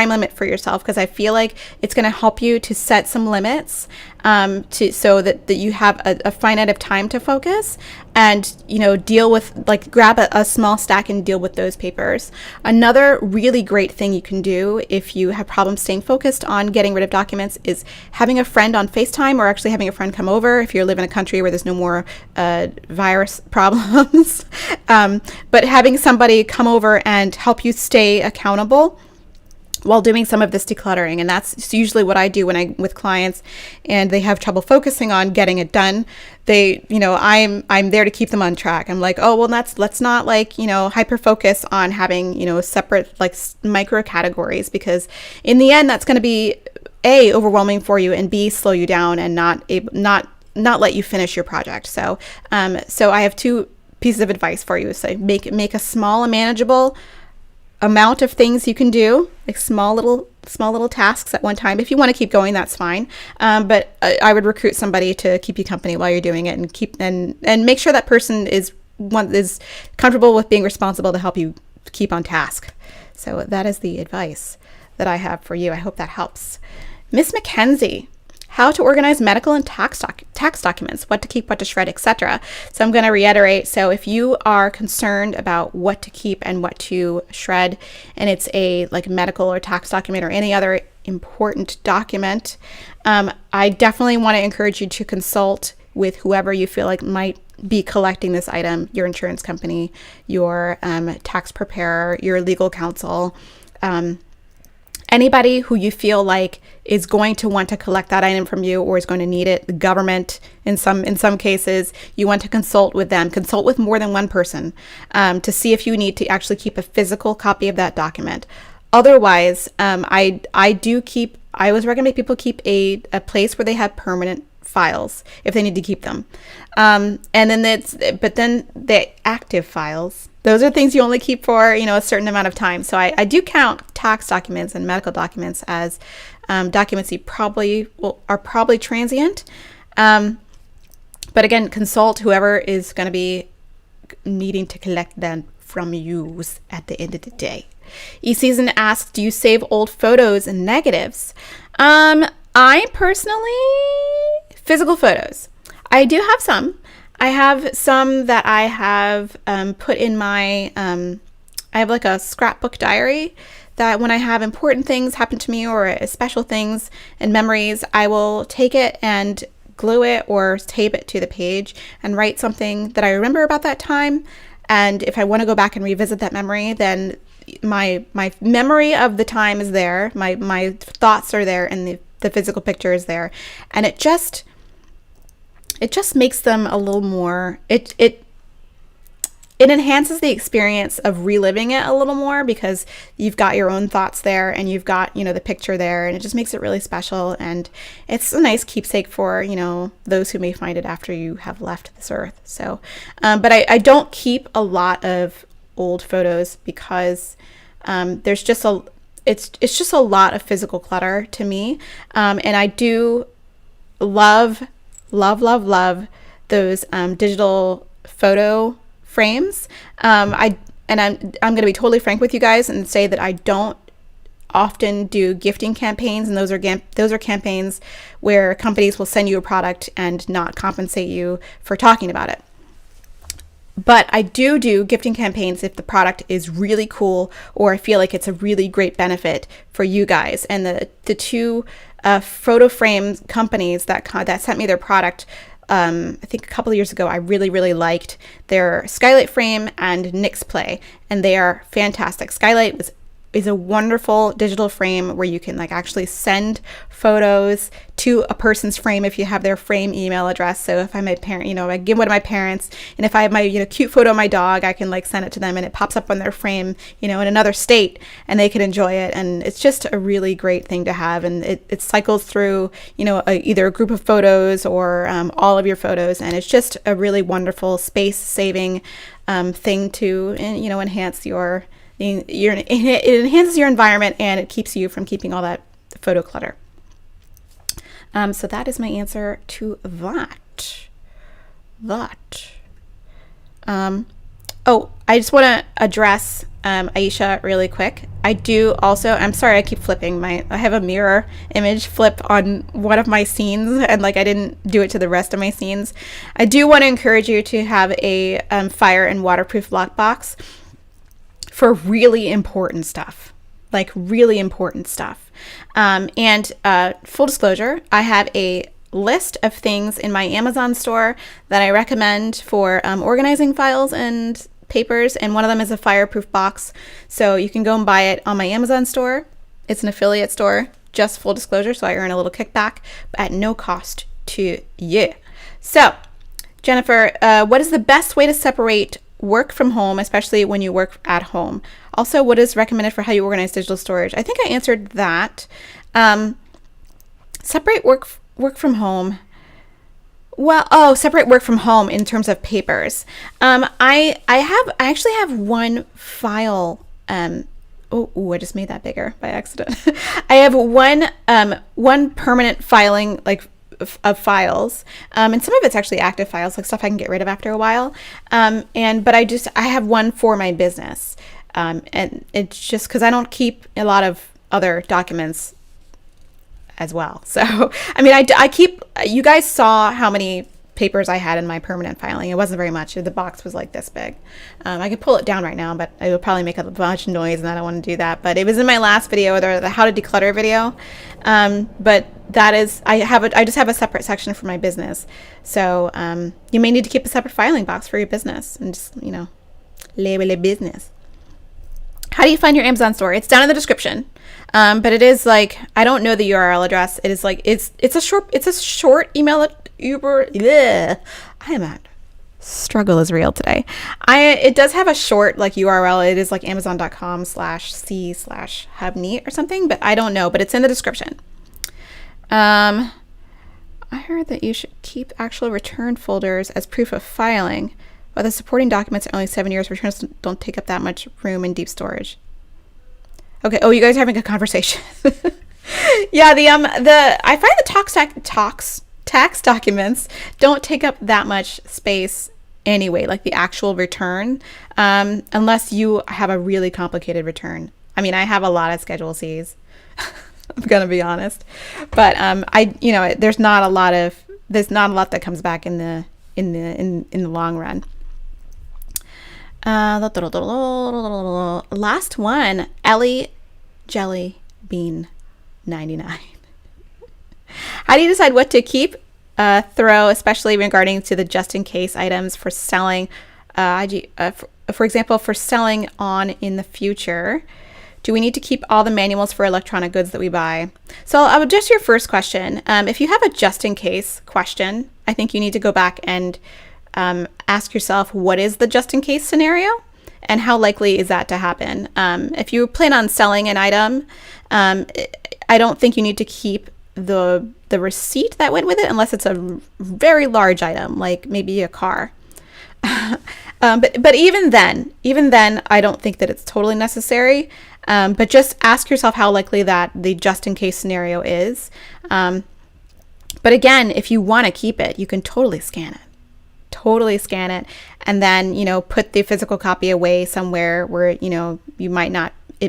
limit for yourself, because I feel like it's going to help you to set some limits so that you have a finite of time to focus, and deal with, like, grab a small stack and deal with those papers. Another really great thing you can do if you have problems staying focused on getting rid of documents is having a friend on FaceTime, or actually having a friend come over if you live in a country where there's no more virus problems. But having somebody come over and help you stay accountable while doing some of this decluttering. And that's usually what I do with clients and they have trouble focusing on getting it done. I'm there to keep them on track. I'm like, oh, well, let's not hyper focus on having, separate micro categories, because in the end, that's going to be A, overwhelming for you, and B, slow you down and not let you finish your project. So I have two pieces of advice for you. So make a small and manageable amount of things you can do, like small little tasks at one time. If you want to keep going, that's fine. But I would recruit somebody to keep you company while you're doing it, and make sure that person is comfortable with being responsible to help you keep on task. So that is the advice that I have for you. I hope that helps. Miss Mackenzie, how to organize medical and tax documents, what to keep, what to shred, etc. So I'm going to reiterate. So if you are concerned about what to keep and what to shred, and it's a medical or tax document or any other important document, I definitely want to encourage you to consult with whoever you feel like might be collecting this item, your insurance company, your tax preparer, your legal counsel, anybody who you feel like is going to want to collect that item from you or is going to need it. The government, in some cases, you want to consult with them. Consult with more than one person to see if you need to actually keep a physical copy of that document. Otherwise, I always recommend people keep a place where they have permanent files if they need to keep them. And then the active files, those are things you only keep for, a certain amount of time. So I do count tax documents and medical documents as documents you are probably transient. But again, consult whoever is going to be needing to collect them from you at the end of the day. eSeason asks, do you save old photos and negatives? I personally, physical photos. I do have some. I have some that I have put in my, I have a scrapbook diary that when I have important things happen to me or special things and memories, I will take it and glue it or tape it to the page and write something that I remember about that time. And if I want to go back and revisit that memory, then my memory of the time is there. My thoughts are there, and the physical picture is there. And it just makes them a little more, it enhances the experience of reliving it a little more, because you've got your own thoughts there and you've got, the picture there, and it just makes it really special. And it's a nice keepsake for, those who may find it after you have left this earth. So, but I don't keep a lot of old photos because there's just it's just a lot of physical clutter to me. And I do love those digital photo frames. I'm going to be totally frank with you guys and say that I don't often do gifting campaigns, and those are campaigns where companies will send you a product and not compensate you for talking about it. But I do gifting campaigns if the product is really cool or I feel like it's a really great benefit for you guys. And the two photo frame companies that sent me their product. I think a couple of years ago, I really, really liked their Skylight frame and Nix Play, and they are fantastic. Skylight is a wonderful digital frame where you can like actually send photos to a person's frame if you have their frame email address. So if I'm a parent, I give one to my parents, and if I have my cute photo of my dog, I can like send it to them, and it pops up on their frame, in another state, and they can enjoy it. And it's just a really great thing to have, and it cycles through either a group of photos or all of your photos, and it's just a really wonderful space saving thing to enhance it enhances your environment, and it keeps you from keeping all that photo clutter. So that is my answer to that. I just want to address Aisha really quick. I'm sorry, I keep flipping. I have a mirror image flip on one of my scenes, and I didn't do it to the rest of my scenes. I do want to encourage you to have a fire and waterproof lockbox for really important stuff, and full disclosure, I have a list of things in my Amazon store that I recommend for organizing files and papers, and one of them is a fireproof box. So you can go and buy it on my Amazon store. It's an affiliate store, just full disclosure, so I earn a little kickback at no cost to you. So, Jennifer, what is the best way to separate work from home, especially when you work at home? Also, what is recommended for how you organize digital storage? I think I answered that. Separate work from home. Separate work from home in terms of papers. I actually have one file. I just made that bigger by accident. I have one permanent filing of files, and some of it's actually active files, like stuff I can get rid of after a while. But I have one for my business, and it's just because I don't keep a lot of other documents as well. So I keep. You guys saw how many papers I had in my permanent filing. It wasn't very much. The box was like this big. I could pull it down right now, but it would probably make a bunch of noise, and I don't want to do that. But it was in my last video, the how to declutter video. But that is, I just have a separate section for my business. So you may need to keep a separate filing box for your business, and just label it business. How do you find your Amazon store? It's down in the description. But it is I don't know the URL address. It is it's a short email. Struggle is real today. It does have a short URL. It is amazon.com/c/hubneat or something, but I don't know, but it's in the description. I heard that you should keep actual return folders as proof of filing, but the supporting documents are only 7 years. Returns don't take up that much room in deep storage. Okay. Oh, you guys are having a conversation. Yeah. I find the tax documents don't take up that much space anyway, like the actual return, unless you have a really complicated return. I have a lot of Schedule C's. I'm gonna be honest, but there's not a lot that comes back in the long run. Last one, Ellie Jelly Bean 99. How do you decide what to keep, throw, especially regarding to the just in case items for selling, for example, for selling on in the future? Do we need to keep all the manuals for electronic goods that we buy? So I'll address your first question. If you have a just in case question, I think you need to go back and ask yourself, what is the just in case scenario and how likely is that to happen? If you plan on selling an item, I don't think you need to keep the receipt that went with it unless it's a very large item, like maybe a car. But even then, I don't think that it's totally necessary. But just ask yourself how likely that the just in case scenario is. But again, if you want to keep it, you can totally scan it. And then, put the physical copy away somewhere where, it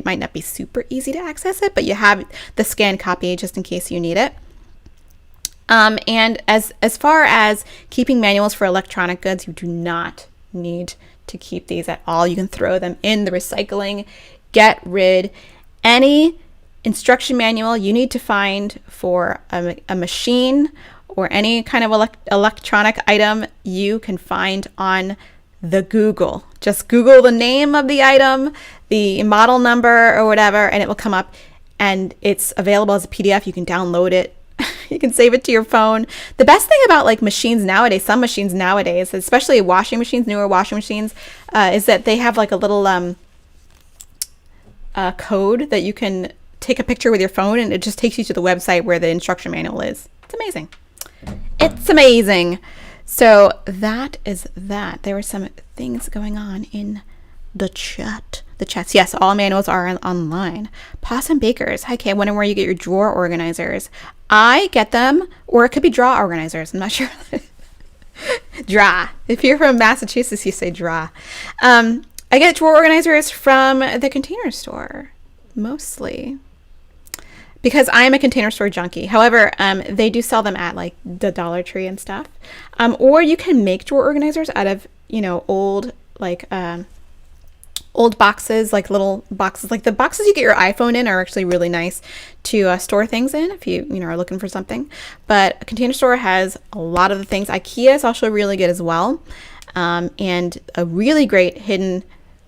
might not be super easy to access it, but you have the scanned copy just in case you need it. And as far as keeping manuals for electronic goods, you do not need to keep these at all. You can throw them in the recycling. Get rid any instruction manual you need to find for a machine or any kind of electronic item, you can find on the Google. Just Google the name of the item, the model number or whatever, and it will come up, and it's available as a PDF. You can download it. You can save it to your phone. The best thing about like machines nowadays, some machines nowadays, especially washing machines, newer washing machines, is that they have like a little code that you can take a picture with your phone, and it just takes you to the website where the instruction manual is. It's amazing. It's amazing. So that is that. There were some things going on in the chat. The chats. Yes, all manuals are online. Possum Bakers. Hi, Kay. I wonder where you get your drawer organizers. I get them, or it could be draw organizers. I'm not sure. Draw. If you're from Massachusetts, you say draw. I get drawer organizers from the Container Store, mostly, because I'm a Container Store junkie. However, they do sell them at like the Dollar Tree and stuff. Or you can make drawer organizers out of, old old boxes, like little boxes, like the boxes you get your iPhone in are actually really nice to store things in if you are looking for something. But a Container Store has a lot of the things. IKEA is also really good as well. And a really great hidden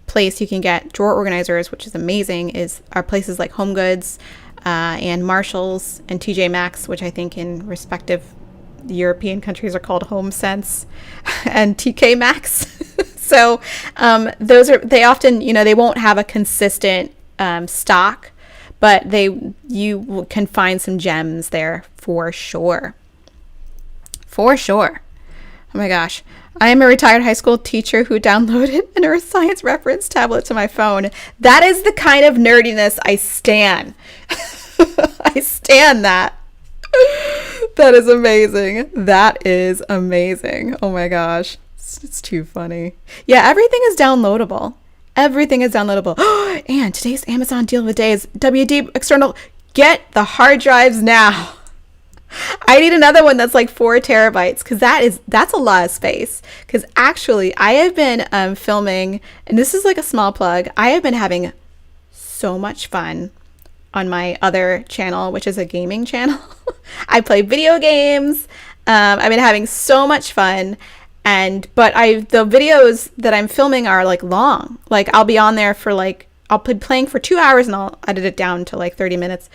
place you can get drawer organizers, which is amazing, are places like Home Goods and Marshalls and TJ Maxx, which I think in respective European countries are called Home Sense, and TK Maxx. So they often, they won't have a consistent stock, but you can find some gems there for sure. For sure. Oh my gosh. I am a retired high school teacher who downloaded an Earth Science reference tablet to my phone. That is the kind of nerdiness I stan. I stan that. That is amazing. That is amazing. Oh my gosh. It's too funny. Yeah, everything is downloadable. Everything is downloadable. And today's Amazon deal of the day is WD external. Get the hard drives now. I need another one that's like 4 terabytes because that's a lot of space. Because actually, I have been filming, and this is like a small plug. I have been having so much fun on my other channel, which is a gaming channel. I play video games. I've been having so much fun. But the videos that I'm filming are like long. Like I'll be on there for I'll be playing for 2 hours and I'll edit it down to like 30 minutes.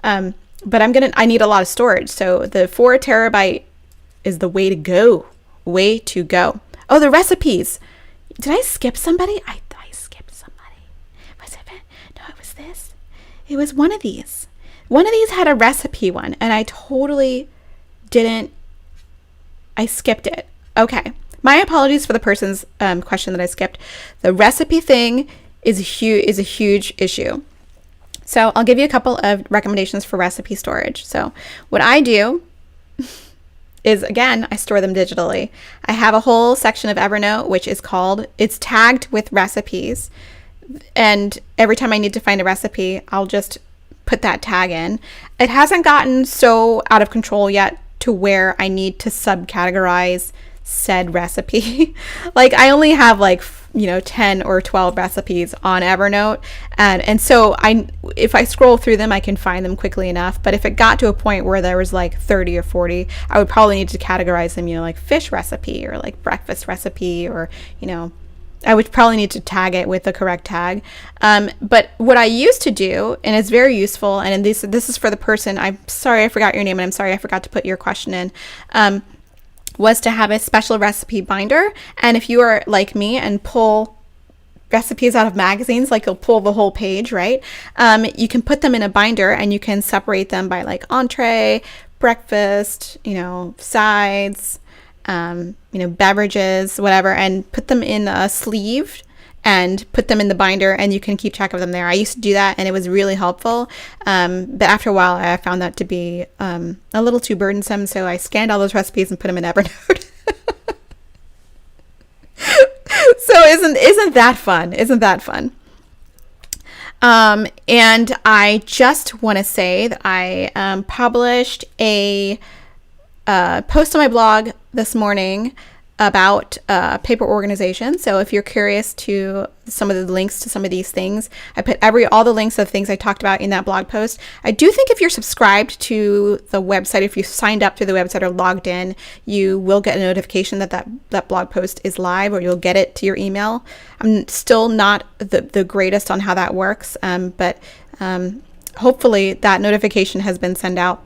But I need a lot of storage. So the 4 terabyte is the way to go. Way to go. Oh, the recipes. Did I skip somebody? I skipped somebody. Was it? No, it was this. It was one of these. One of these had a recipe one, and I totally didn't. I skipped it. Okay. My apologies for the person's question that I skipped. The recipe thing is a huge issue. So I'll give you a couple of recommendations for recipe storage. So what I do is, again, I store them digitally. I have a whole section of Evernote, which is it's tagged with recipes. And every time I need to find a recipe, I'll just put that tag in. It hasn't gotten so out of control yet to where I need to subcategorize said recipe. Like I only have 10 or 12 recipes on Evernote, and so if I scroll through them I can find them quickly enough. But if it got to a point where there was like 30 or 40, I would probably need to categorize them, like fish recipe or like breakfast recipe, or I would probably need to tag it with the correct tag. But what I used to do, and it's very useful, and this is for the person, I'm sorry I forgot your name, and I'm sorry I forgot to put your question in, was to have a special recipe binder. And if you are like me and pull recipes out of magazines, like you'll pull the whole page, right? You can put them in a binder and you can separate them by like entree, breakfast, sides, beverages, whatever, and put them in a sleeve and put them in the binder, and you can keep track of them there. I used to do that and it was really helpful. But after a while I found that to be a little too burdensome. So I scanned all those recipes and put them in Evernote. So isn't that fun? Isn't that fun? And I just want to say that I published a post on my blog this morning about paper organization. So if you're curious to some of the links to some of these things, I put all the links of things I talked about in that blog post. I do think if you're subscribed to the website, if you signed up to the website or logged in, you will get a notification that blog post is live, or you'll get it to your email. I'm still not the greatest on how that works, but hopefully that notification has been sent out.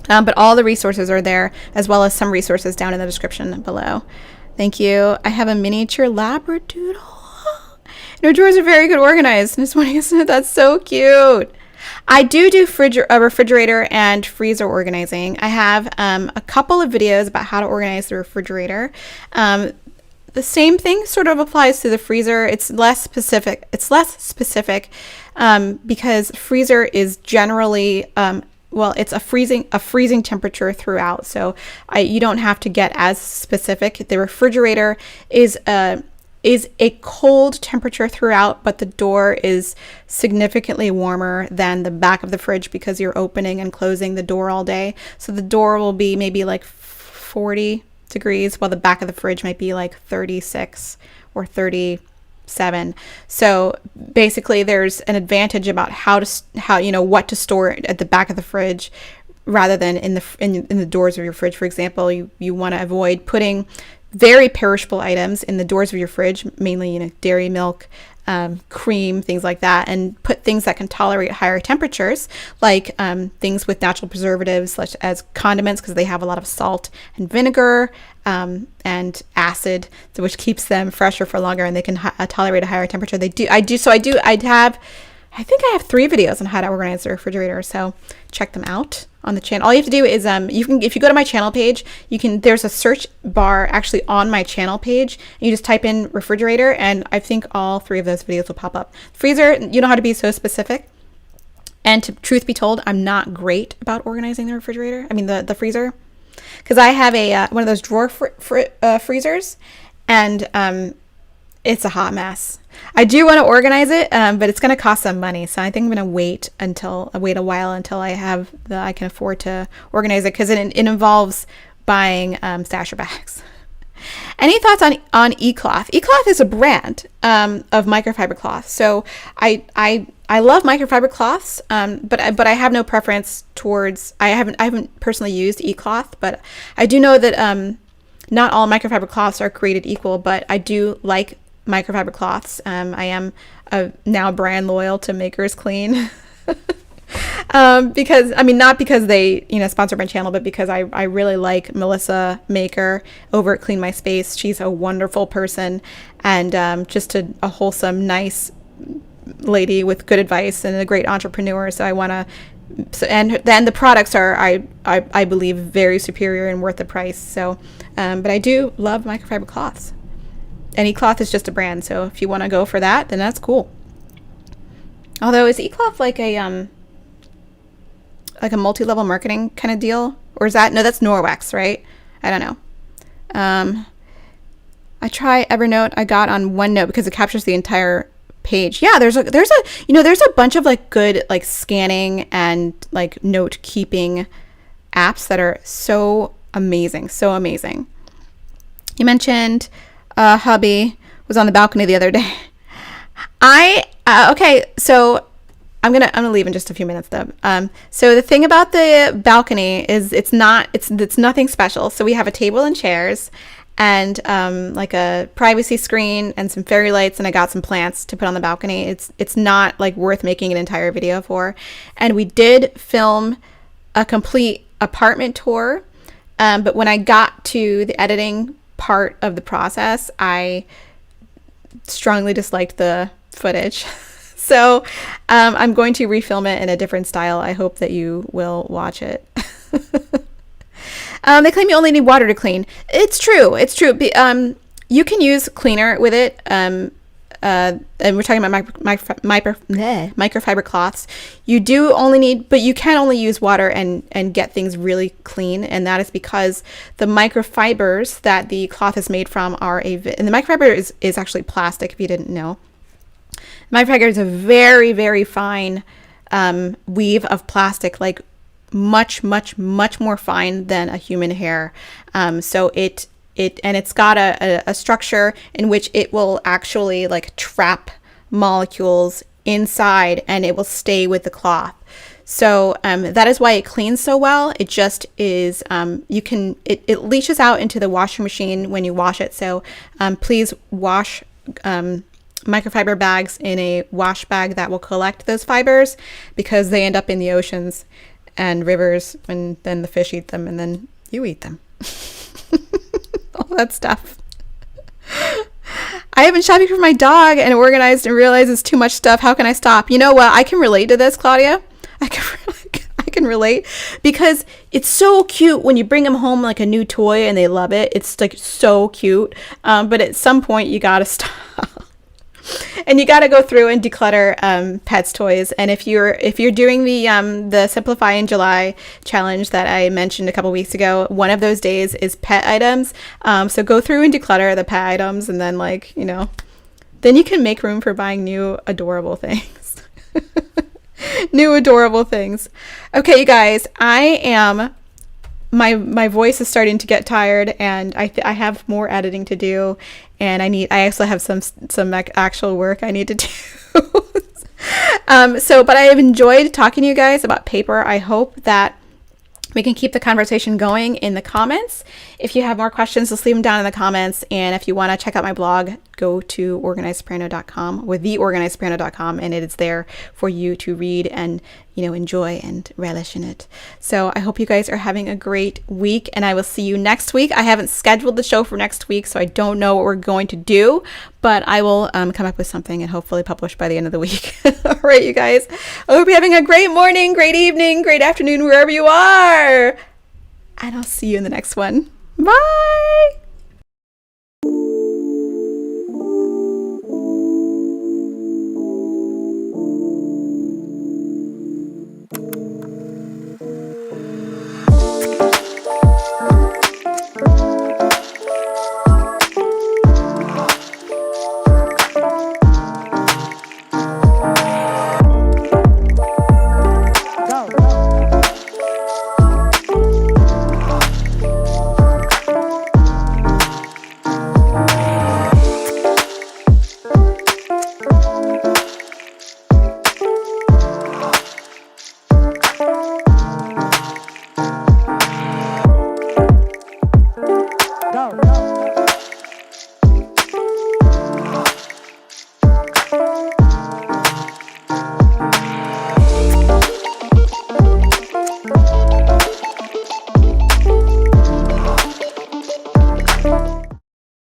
But all the resources are there, as well as some resources down in the description below. Thank you. I have a miniature Labradoodle. And her drawers are very good organized. And I just want to say that's so cute. I do refrigerator and freezer organizing. I have a couple of videos about how to organize the refrigerator. The same thing sort of applies to the freezer. It's less specific. Because freezer is generally it's a freezing temperature throughout, so you don't have to get as specific. The refrigerator is a cold temperature throughout, but the door is significantly warmer than the back of the fridge because you're opening and closing the door all day. So the door will be maybe like 40 degrees, while the back of the fridge might be like 36 or 37. So basically there's an advantage about what to store at the back of the fridge rather than in the doors of your fridge. For example, you want to avoid putting very perishable items in the doors of your fridge, mainly dairy, milk, cream, things like that, and put things that can tolerate higher temperatures, like things with natural preservatives such as condiments, because they have a lot of salt and vinegar and acid, which keeps them fresher for longer, and they can tolerate a higher temperature. I think I have 3 videos on how to organize the refrigerator, so check them out on the channel. All you have to do is if you go to my channel page, there's a search bar actually on my channel page, and you just type in refrigerator, and I think all 3 of those videos will pop up. Freezer, you don't have to be so specific. And truth be told, I'm not great about organizing the refrigerator. I mean the freezer, because I have one of those drawer freezers, and it's a hot mess. I do want to organize it, but it's going to cost some money. So I think I'm going to wait a while until I can afford to organize it, because it involves buying stasher bags. Any thoughts on eCloth? eCloth is a brand of microfiber cloth. So I love microfiber cloths, but I have no preference towards. I haven't personally used eCloth, but I do know that not all microfiber cloths are created equal. But I do like microfiber cloths. I am now brand loyal to Makers Clean. Because not because they sponsor my channel, but because I really like Melissa Maker over at Clean My Space. She's a wonderful person, and just a wholesome, nice lady with good advice and a great entrepreneur. So I want to, and then the products are I believe very superior and worth the price. So but I do love microfiber cloths. And eCloth is just a brand, so if you want to go for that, then that's cool. Although, is eCloth like a multi-level marketing kind of deal? Or is that, no, that's Norwex, right? I don't know. I try Evernote. I got on OneNote because it captures the entire page. Yeah, there's a bunch of like good like scanning and like note keeping apps that are so amazing. So amazing. You mentioned hubby was on the balcony the other day. Okay, so I'm gonna leave in just a few minutes though. So the thing about the balcony is it's nothing special. So we have a table and chairs and like a privacy screen and some fairy lights, and I got some plants to put on the balcony. It's not like worth making an entire video for. And we did film a complete apartment tour, but when I got to the editing part of the process, I strongly disliked the footage. So I'm going to refilm it in a different style. I hope that you will watch it. They claim you only need water to clean. It's true. You can use cleaner with it. And we're talking about microfiber cloths. You do only need, but you can only use water and get things really clean. And that is because the microfibers that the cloth is made from and the microfiber is actually plastic, if you didn't know. Microfiber is a very, very fine weave of plastic, like much, much, much more fine than a human hair. So it it's got a structure in which it will actually like trap molecules inside, and it will stay with the cloth. So that is why it cleans so well. It just is, it leaches out into the washing machine when you wash it. So please wash microfiber bags in a wash bag that will collect those fibers, because they end up in the oceans and rivers, and then the fish eat them, and then you eat them. All that stuff. I have been shopping for my dog and organized and realized it's too much stuff. How can I stop? You know what? I can relate to this, Claudia. I can relate, because it's so cute when you bring them home like a new toy and they love it. It's like so cute. But at some point you got to stop. And you got to go through and declutter pets toys. And if you're doing the Simplify in July challenge that I mentioned a couple weeks ago, one of those days is pet items. So go through and declutter the pet items, and then then you can make room for buying new adorable things. New adorable things. Okay, you guys, my voice is starting to get tired, and I have more editing to do, and I also have some actual work I need to do. But I have enjoyed talking to you guys about paper. I hope that we can keep the conversation going in the comments. If you have more questions, just leave them down in the comments. And if you want to check out my blog, go to organizedsoprano.com with theorganizedsoprano.com, and it is there for you to read and enjoy and relish in it. So I hope you guys are having a great week, and I will see you next week. I haven't scheduled the show for next week, so I don't know what we're going to do, but I will come up with something and hopefully publish by the end of the week. All right, you guys. I hope you're having a great morning, great evening, great afternoon, wherever you are. And I'll see you in the next one. Bye.